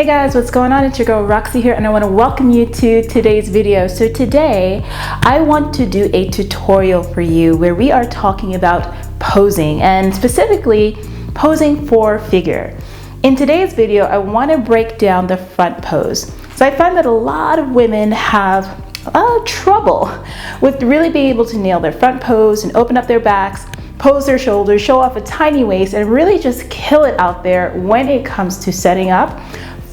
Hey guys, what's going on? It's your girl Roxy here, and I want to welcome you to today's video. So today I want to do a tutorial for you where we are talking about posing, and specifically posing for figure. In today's video, I want to break down the front pose. So I find that a lot of women have trouble with really being able to nail their front pose and open up their backs, pose their shoulders, show off a tiny waist, and really just kill it out there when it comes to setting up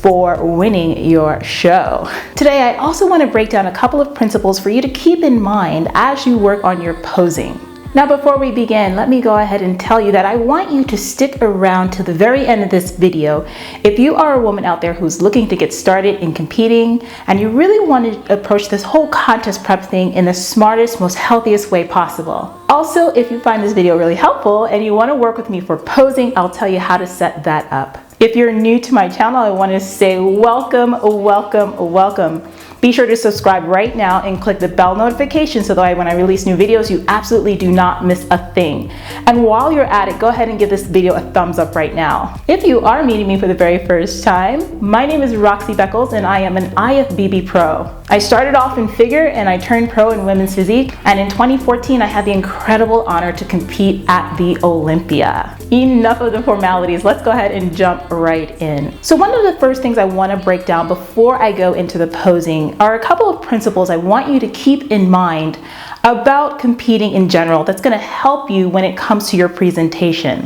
for winning your show. Today, I also want to break down a couple of principles for you to keep in mind as you work on your posing. Now, before we begin, let me go ahead and tell you that I want you to stick around to the very end of this video if you are a woman out there who's looking to get started in competing and you really want to approach this whole contest prep thing in the smartest, most healthiest way possible. Also, if you find this video really helpful and you want to work with me for posing, I'll tell you how to set that up. If you're new to my channel, I want to say welcome, welcome, welcome. Be sure to subscribe right now and click the bell notification so that when I release new videos, you absolutely do not miss a thing. And while you're at it, go ahead and give this video a thumbs up right now. If you are meeting me for the very first time, my name is Roxy Beckles and I am an IFBB pro. I started off in figure and I turned pro in women's physique. And in 2014, I had the incredible honor to compete at the Olympia. Enough of the formalities, let's go ahead and jump right in. So one of the first things I want to break down before I go into the posing are a couple of principles I want you to keep in mind about competing in general that's going to help you when it comes to your presentation.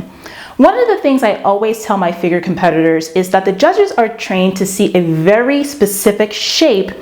One of the things I always tell my figure competitors is that the judges are trained to see a very specific shape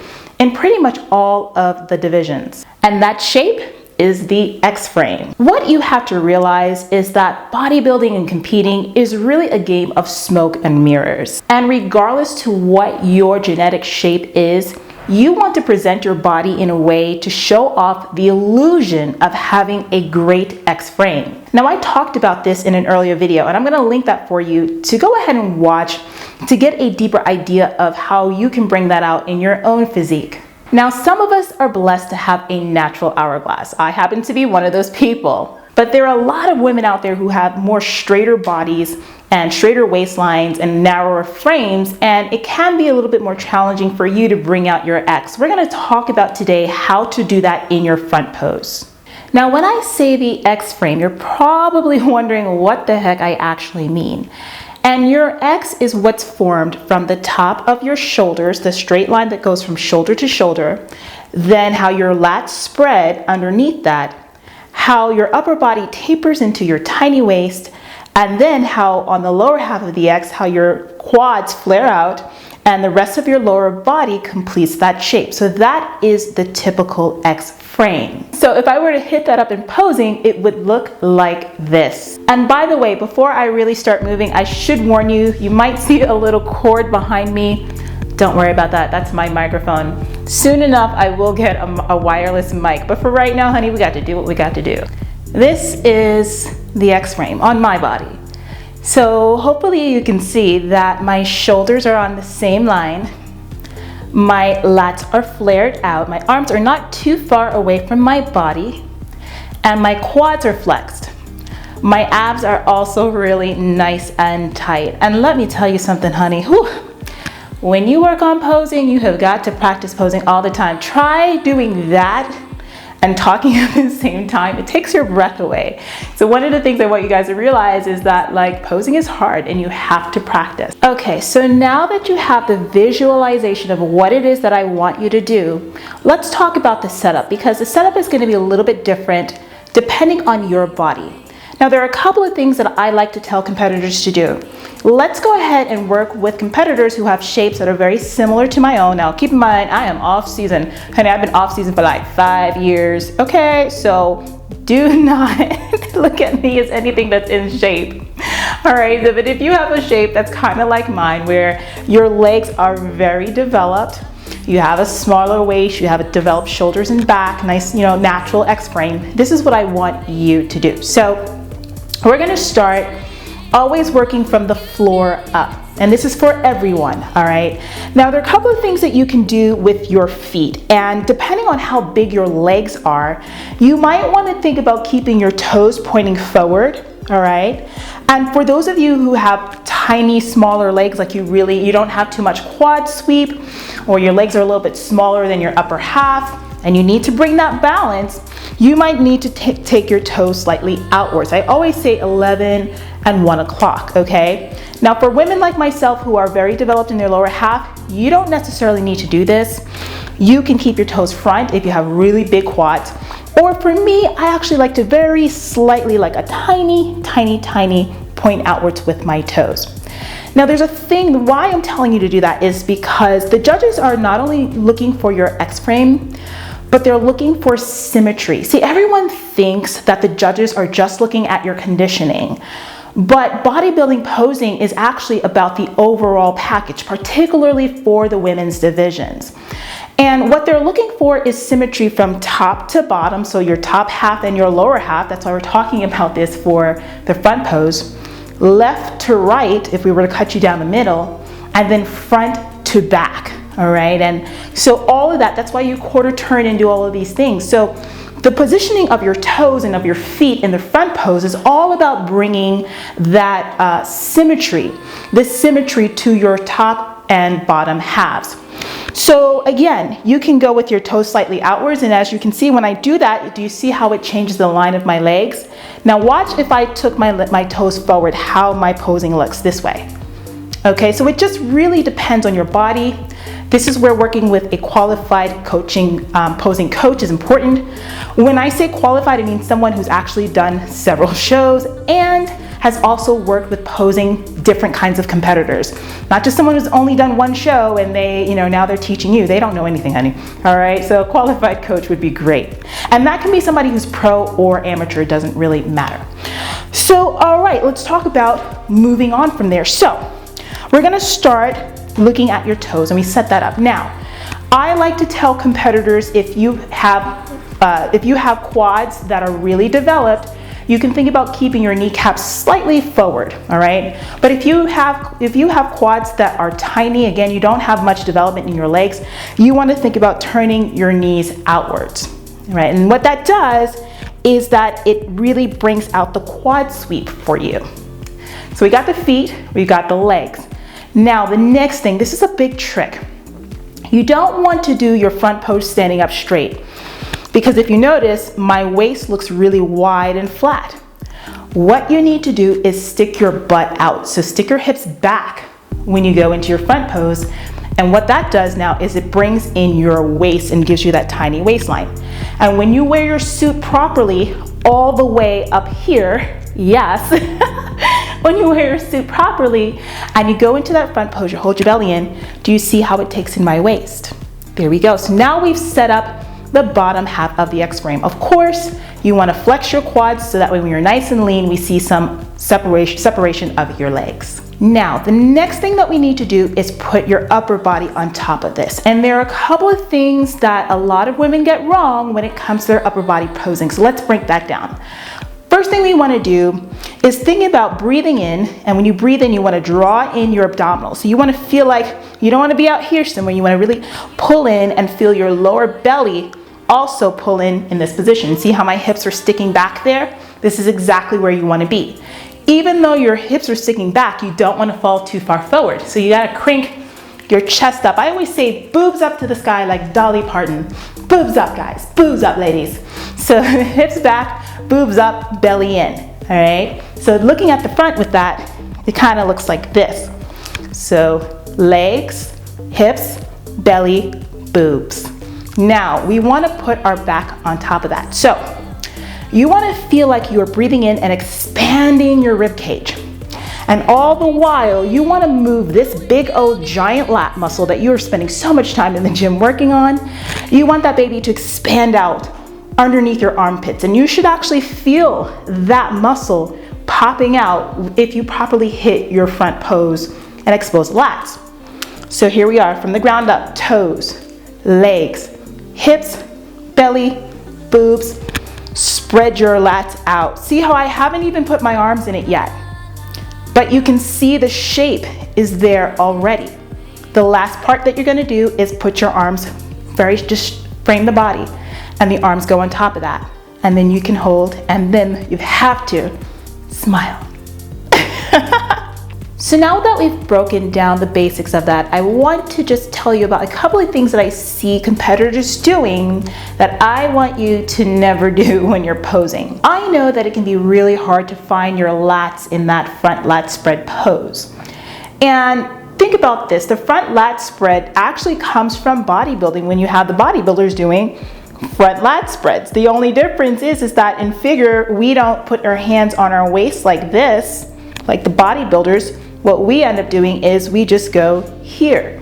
in pretty much all of the divisions. And that shape is the X frame. What you have to realize is that bodybuilding and competing is really a game of smoke and mirrors. And regardless to what your genetic shape is, you want to present your body in a way to show off the illusion of having a great X frame. Now, I talked about this in an earlier video, and I'm going to link that for you to go ahead and watch to get a deeper idea of how you can bring that out in your own physique. Now, some of us are blessed to have a natural hourglass. I happen to be one of those people. But there are a lot of women out there who have more straighter bodies and straighter waistlines and narrower frames, and it can be a little bit more challenging for you to bring out your X. We're going to talk about today how to do that in your front pose. Now, when I say the X frame, you're probably wondering what the heck I actually mean. And your X is what's formed from the top of your shoulders, the straight line that goes from shoulder to shoulder, then how your lats spread underneath that, how your upper body tapers into your tiny waist, and then how on the lower half of the X, how your quads flare out and the rest of your lower body completes that shape. So that is the typical X frame. So if I were to hit that up in posing, it would look like this. And by the way, before I really start moving, I should warn you, you might see a little cord behind me. Don't worry about that, that's my microphone. Soon enough, I will get a wireless mic, but for right now, honey, we got to do what we got to do. This is the X frame on my body. So hopefully you can see that my shoulders are on the same line. My lats are flared out. My arms are not too far away from my body. And my quads are flexed. My abs are also really nice and tight. And let me tell you something, honey. Whew. When you work on posing, you have got to practice posing all the time. Try doing that and talking at the same time. It takes your breath away. So one of the things I want you guys to realize is that posing is hard and you have to practice. Okay, so now that you have the visualization of what it is that I want you to do, let's talk about the setup, because the setup is going to be a little bit different depending on your body. Now, there are a couple of things that I like to tell competitors to do. Let's go ahead and work with competitors who have shapes that are very similar to my own. Now, keep in mind, I am off season. Honey, I've been off season for like 5 years. Okay, so do not look at me as anything that's in shape. All right, but if you have a shape that's kind of like mine, where your legs are very developed, you have a smaller waist, you have developed shoulders and back, nice, natural X frame, this is what I want you to do. So we're going to start always working from the floor up. And this is for everyone, all right? Now, there are a couple of things that you can do with your feet. And depending on how big your legs are, you might want to think about keeping your toes pointing forward all right? And for those of you who have tiny, smaller legs, like you don't have too much quad sweep, or your legs are a little bit smaller than your upper half, and you need to bring that balance, you might need to take your toes slightly outwards. I always say 11 and 1 o'clock, okay? Now for women like myself who are very developed in their lower half, you don't necessarily need to do this. You can keep your toes front if you have really big quads. Or for me, I actually like to very slightly, like a tiny, tiny, tiny point outwards with my toes. Now there's a thing, why I'm telling you to do that is because the judges are not only looking for your X-frame, but they're looking for symmetry. See, everyone thinks that the judges are just looking at your conditioning, but bodybuilding posing is actually about the overall package, particularly for the women's divisions. And what they're looking for is symmetry from top to bottom, so your top half and your lower half. That's why we're talking about this for the front pose. Left to right, if we were to cut you down the middle, and then front to back, all right? And so all of that, that's why you quarter turn and do all of these things. So the positioning of your toes and of your feet in the front pose is all about bringing that symmetry, this symmetry to your top and bottom halves. So again, you can go with your toes slightly outwards, and as you can see when I do that, do you see how it changes the line of my legs? Now watch if I took my toes forward, how my posing looks this way. Okay, so it just really depends on your body. This is where working with a qualified posing coach is important. When I say qualified, I mean someone who's actually done several shows and has also worked with posing different kinds of competitors. Not just someone who's only done one show and now they're teaching you. They don't know anything, honey. All right, so a qualified coach would be great. And that can be somebody who's pro or amateur, it doesn't really matter. So, all right, let's talk about moving on from there. So, we're gonna start looking at your toes, and we set that up. Now, I like to tell competitors if you have quads that are really developed, you can think about keeping your kneecaps slightly forward, all right? But if you have quads that are tiny, again, you don't have much development in your legs, you want to think about turning your knees outwards, right? And what that does is that it really brings out the quad sweep for you. So we got the feet, we got the legs. Now the next thing, this is a big trick. You don't want to do your front pose standing up straight, because if you notice, my waist looks really wide and flat. What you need to do is stick your butt out. So stick your hips back when you go into your front pose. And what that does now is it brings in your waist and gives you that tiny waistline. And when you wear your suit properly, all the way up here, yes, when you wear your suit properly and you go into that front pose, you hold your belly in, do you see how it takes in my waist? There we go. So now we've set up the bottom half of the X-frame. Of course, you want to flex your quads so that when you're nice and lean, we see some separation of your legs. Now, the next thing that we need to do is put your upper body on top of this. And there are a couple of things that a lot of women get wrong when it comes to their upper body posing. So let's break that down. First thing we want to do is think about breathing in, and when you breathe in, you want to draw in your abdominals. So you want to feel like, you don't want to be out here somewhere, you want to really pull in and feel your lower belly also pull in this position. See how my hips are sticking back there? This is exactly where you want to be. Even though your hips are sticking back, you don't want to fall too far forward. So you got to crank your chest up. I always say boobs up to the sky like Dolly Parton. Boobs up, guys. Boobs up, ladies. So hips back, boobs up, belly in. All right? So looking at the front with that, it kind of looks like this. So legs, hips, belly, boobs. Now, we want to put our back on top of that. So you want to feel like you're breathing in and expanding your rib cage. And all the while, you want to move this big old giant lat muscle that you're spending so much time in the gym working on. You want that baby to expand out underneath your armpits. And you should actually feel that muscle popping out if you properly hit your front pose and expose the lats. So here we are from the ground up, toes, legs, hips, belly, boobs. Spread your lats out. See how I haven't even put my arms in it yet, but you can see the shape is there already. The last part that you're going to do is put your arms, just frame the body, and the arms go on top of that, and then you can hold, and then you have to smile. So now that we've broken down the basics of that, I want to just tell you about a couple of things that I see competitors doing that I want you to never do when you're posing. I know that it can be really hard to find your lats in that front lat spread pose. And think about this, the front lat spread actually comes from bodybuilding when you have the bodybuilders doing front lat spreads. The only difference is that in figure, we don't put our hands on our waist like this, like the bodybuilders. What we end up doing is we just go here.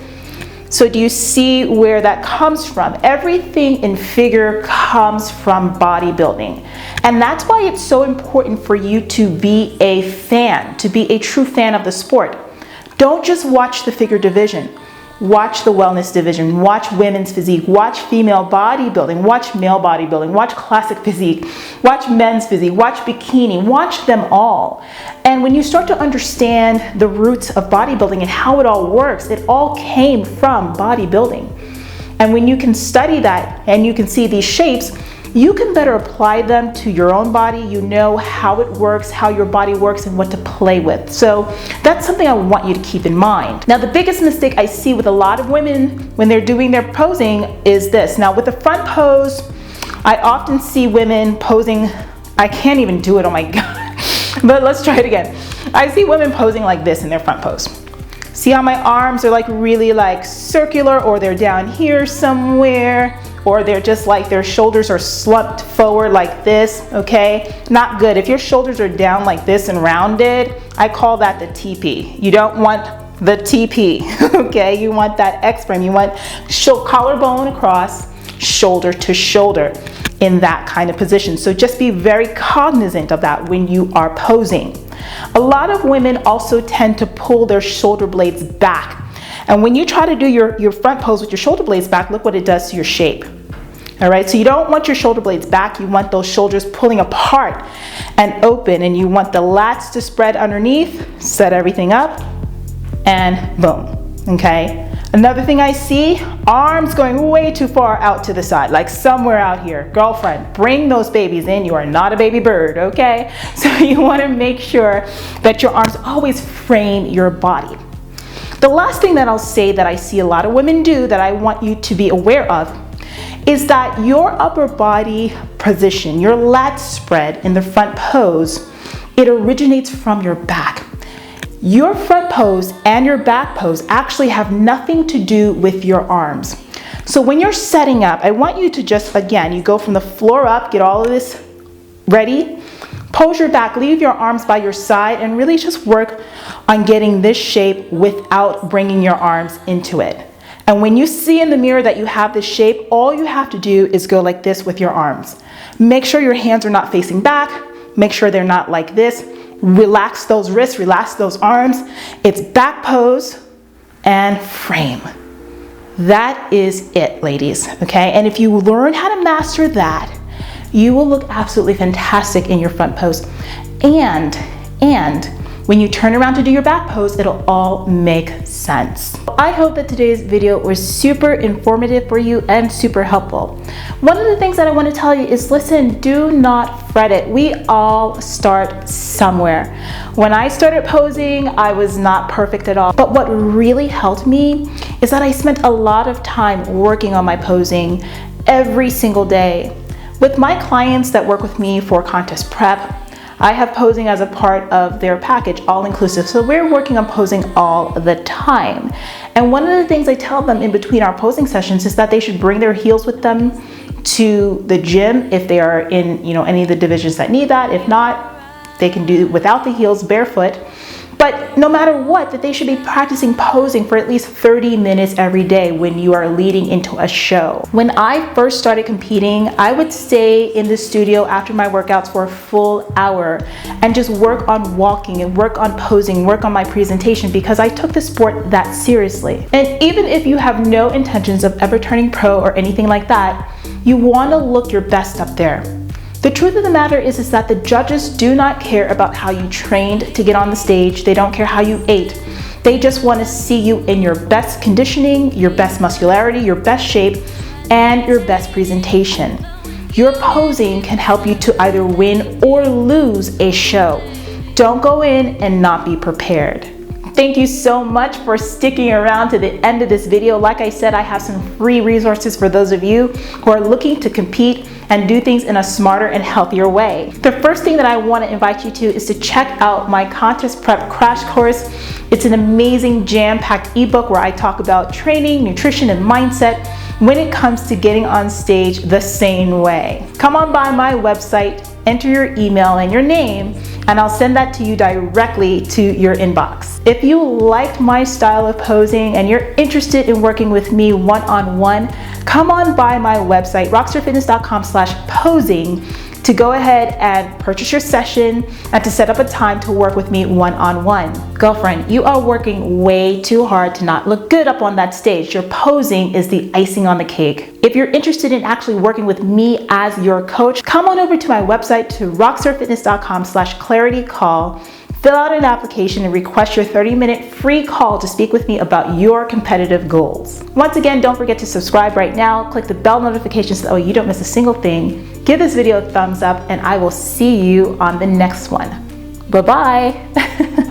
So do you see where that comes from? Everything in figure comes from bodybuilding. And that's why it's so important for you to be a fan, to be a true fan of the sport. Don't just watch the figure division. Watch the wellness division, watch women's physique, watch female bodybuilding, watch male bodybuilding, watch classic physique, watch men's physique, watch bikini, watch them all. And when you start to understand the roots of bodybuilding and how it all works, it all came from bodybuilding. And when you can study that and you can see these shapes, you can better apply them to your own body. You know how it works, how your body works, and what to play with. So that's something I want you to keep in mind. Now, the biggest mistake I see with a lot of women when they're doing their posing is this. Now, with the front pose, I often see women posing, I can't even do it, oh my God. But let's try it again. I see women posing like this in their front pose. See how my arms are like really like circular, or they're down here somewhere, or they're just like their shoulders are slumped forward like this, okay? Not good. If your shoulders are down like this and rounded, I call that the TP. You don't want the TP, okay? You want that X frame. You want collarbone across, shoulder to shoulder in that kind of position. So just be very cognizant of that when you are posing. A lot of women also tend to pull their shoulder blades back. And when you try to do your front pose with your shoulder blades back, look what it does to your shape. All right, so you don't want your shoulder blades back. You want those shoulders pulling apart and open, and you want the lats to spread underneath. Set everything up, and boom, okay? Another thing I see, arms going way too far out to the side, like somewhere out here. Girlfriend, bring those babies in. You are not a baby bird, okay? So you want to make sure that your arms always frame your body. The last thing that I'll say that I see a lot of women do that I want you to be aware of is that your upper body position, your lat spread in the front pose, it originates from your back. Your front pose and your back pose actually have nothing to do with your arms. So when you're setting up, I want you to just, again, you go from the floor up, get all of this ready, pose your back, leave your arms by your side, and really just work on getting this shape without bringing your arms into it. And when you see in the mirror that you have this shape, all you have to do is go like this with your arms. Make sure your hands are not facing back. Make sure they're not like this. Relax those wrists, relax those arms. It's back pose and frame. That is it, ladies, okay? And if you learn how to master that, you will look absolutely fantastic in your front pose. And when you turn around to do your back pose, it'll all make sense. I hope that today's video was super informative for you and super helpful. One of the things that I want to tell you is, listen, do not fret it. We all start somewhere. When I started posing, I was not perfect at all. But what really helped me is that I spent a lot of time working on my posing every single day. With my clients that work with me for contest prep, I have posing as a part of their package, all inclusive. So we're working on posing all the time. And one of the things I tell them in between our posing sessions is that they should bring their heels with them to the gym if they are in, any of the divisions that need that. If not, they can do without the heels, barefoot. But no matter what, that they should be practicing posing for at least 30 minutes every day when you are leading into a show. When I first started competing, I would stay in the studio after my workouts for a full hour and just work on walking and work on posing, work on my presentation, because I took the sport that seriously. And even if you have no intentions of ever turning pro or anything like that, you want to look your best up there. The truth of the matter is that the judges do not care about how you trained to get on the stage. They don't care how you ate. They just want to see you in your best conditioning, your best muscularity, your best shape, and your best presentation. Your posing can help you to either win or lose a show. Don't go in and not be prepared. Thank you so much for sticking around to the end of this video. Like I said, I have some free resources for those of you who are looking to compete and do things in a smarter and healthier way. The first thing that I want to invite you to is to check out my contest prep crash course. It's an amazing jam-packed ebook where I talk about training, nutrition, and mindset when it comes to getting on stage the same way. Come on by my website, enter your email and your name, and I'll send that to you directly to your inbox. If you liked my style of posing and you're interested in working with me one-on-one, come on by my website, rockstarfitness.com/posing, to go ahead and purchase your session and to set up a time to work with me one-on-one. Girlfriend, you are working way too hard to not look good up on that stage. Your posing is the icing on the cake. If you're interested in actually working with me as your coach, come on over to my website to rockstarfitness.com/claritycall. Fill out an application and request your 30-minute free call to speak with me about your competitive goals. Once again, don't forget to subscribe right now. Click the bell notification so that way you don't miss a single thing. Give this video a thumbs up, and I will see you on the next one. Bye-bye.